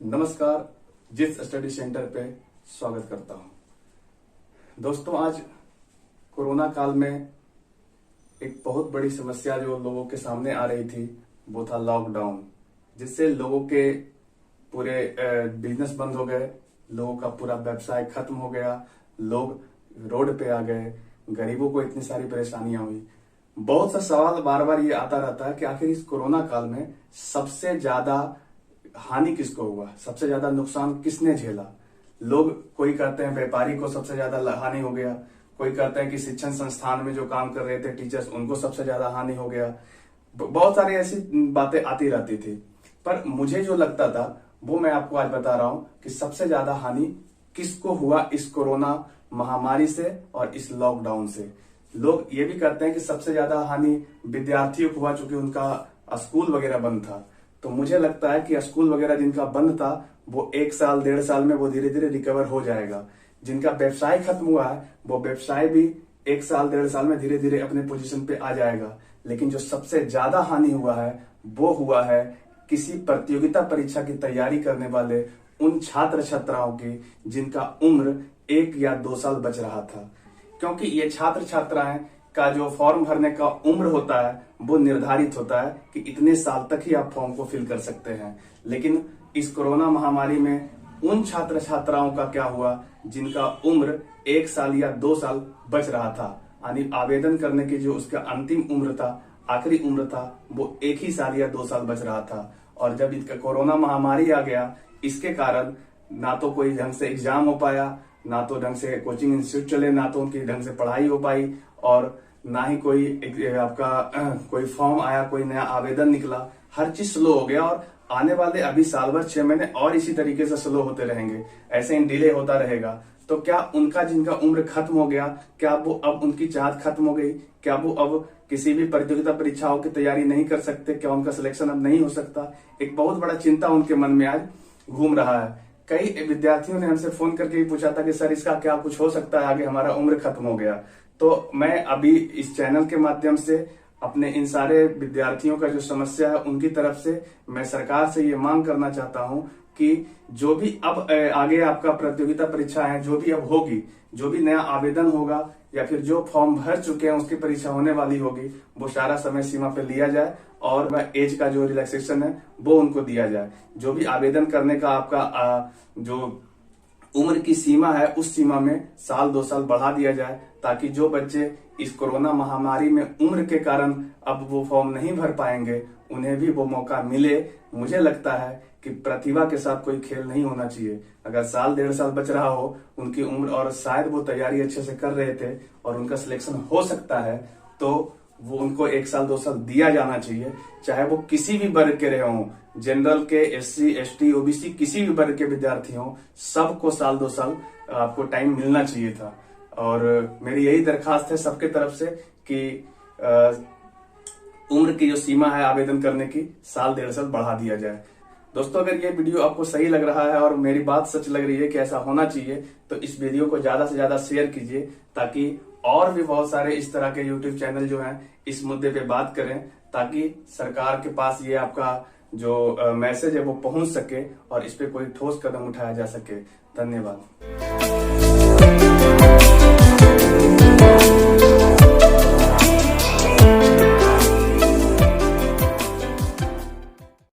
नमस्कार। जिस study centre पे स्वागत करता हूं। दोस्तों, आज कोरोना काल में एक बहुत बड़ी समस्या जो लोगों के सामने आ रही थी वो था लॉकडाउन, जिससे लोगों के पूरे बिजनेस बंद हो गए, लोगों का पूरा व्यवसाय खत्म हो गया, लोग रोड पे आ गए, गरीबों को इतनी सारी परेशानियां हुई। बहुत सा सवाल बार बार ये आता रहता है कि आखिर इस कोरोना काल में सबसे ज्यादा हानि किसको हुआ, सबसे ज्यादा नुकसान किसने झेला। लोग कोई कहते हैं व्यापारी को सबसे ज्यादा हानि हो गया, कोई कहते हैं कि शिक्षण संस्थान में जो काम कर रहे थे टीचर्स, उनको सबसे ज्यादा हानि हो गया। बहुत सारी ऐसी बातें आती रहती थी, पर मुझे जो लगता था वो मैं आपको आज बता रहा हूं कि सबसे ज्यादा हानि किसको हुआ इस कोरोना महामारी से और इस लॉकडाउन से। लोग ये भी कहते हैं कि सबसे ज्यादा हानि विद्यार्थियों को हुआ, चूंकि उनका स्कूल वगैरह बंद था। तो मुझे लगता है कि स्कूल वगैरह जिनका बंद था वो 1 साल 1.5 साल में वो धीरे धीरे रिकवर हो जाएगा। जिनका व्यवसाय खत्म हुआ है वो व्यवसाय भी 1 साल 1.5 साल में धीरे धीरे अपने पोजीशन पे आ जाएगा। लेकिन जो सबसे ज्यादा हानि हुआ है वो हुआ है किसी प्रतियोगिता परीक्षा की तैयारी करने वाले उन छात्र छात्राओं की जिनका उम्र 1 या 2 साल बच रहा था। क्योंकि ये छात्र छात्राएं का जो फॉर्म भरने का उम्र होता है वो निर्धारित होता है कि इतने साल तक ही आप फॉर्म को फिल कर सकते हैं। लेकिन इस कोरोना महामारी में उन छात्र छात्राओं का क्या हुआ जिनका उम्र 1 साल या 2 साल बच रहा था, यानी आवेदन करने की जो उसका अंतिम उम्र था, आखिरी उम्र था, वो 1 ही साल या 2 साल बच रहा था। और जब इसका कोरोना महामारी आ गया, इसके कारण ना तो कोई ढंग से एग्जाम हो पाया, ना तो ढंग से कोचिंग इंस्टीट्यूट चले, ना तो उनकी ढंग से पढ़ाई हो पाई, और ना ही कोई आपका कोई फॉर्म आया, कोई नया आवेदन निकला। हर चीज स्लो हो गया और आने वाले अभी साल भर 6 महीने और इसी तरीके से स्लो होते रहेंगे, ऐसे ही डिले होता रहेगा। तो क्या उनका जिनका उम्र खत्म हो गया, क्या वो अब उनकी चाहत खत्म हो गई? क्या वो अब किसी भी प्रतियोगिता परीक्षाओं की तैयारी नहीं कर सकते? क्या उनका सिलेक्शन अब नहीं हो सकता? एक बहुत बड़ा चिंता उनके मन में आज घूम रहा है। कई विद्यार्थियों ने हमसे फोन करके भी पूछा था कि सर इसका क्या कुछ हो सकता है, आगे हमारा उम्र खत्म हो गया। तो मैं अभी इस चैनल के माध्यम से अपने इन सारे विद्यार्थियों का जो समस्या है उनकी तरफ से मैं सरकार से ये मांग करना चाहता हूं कि जो भी अब आगे आपका प्रतियोगिता परीक्षा है, जो भी अब होगी, जो भी नया आवेदन होगा या फिर जो फॉर्म भर चुके हैं उसकी परीक्षा होने वाली होगी, वो सारा समय सीमा पे लिया जाए और वह एज का जो रिलैक्सेशन है वो उनको दिया जाए। जो भी आवेदन करने का आपका जो उम्र की सीमा है उस सीमा में 1 साल 2 साल बढ़ा दिया जाए, ताकि जो बच्चे इस कोरोना महामारी में उम्र के कारण अब वो फॉर्म नहीं भर पाएंगे उन्हें भी वो मौका मिले। मुझे लगता है कि प्रतिभा के साथ कोई खेल नहीं होना चाहिए। अगर 1 साल 1.5 साल बच रहा हो उनकी उम्र और शायद वो तैयारी अच्छे से कर रहे थे और उनका सिलेक्शन हो सकता है, तो वो उनको 1 साल 2 साल दिया जाना चाहिए। चाहे वो किसी भी वर्ग के रहे हों, जनरल के, SC ST OBC किसी भी वर्ग के विद्यार्थी हों, सबको 1 साल 2 साल आपको टाइम मिलना चाहिए था। और मेरी यही दरखास्त है सबके तरफ से कि उम्र की जो सीमा है आवेदन करने की 1 साल 1.5 साल बढ़ा दिया जाए। दोस्तों, अगर ये वीडियो आपको सही लग रहा है और मेरी बात सच लग रही है कि ऐसा होना चाहिए, तो इस वीडियो को ज्यादा से ज्यादा शेयर कीजिए, ताकि और भी बहुत सारे इस तरह के यूट्यूब चैनल जो हैं इस मुद्दे पे बात करें, ताकि सरकार के पास ये आपका जो मैसेज है वो पहुंच सके और इस पे कोई ठोस कदम उठाया जा सके। धन्यवाद।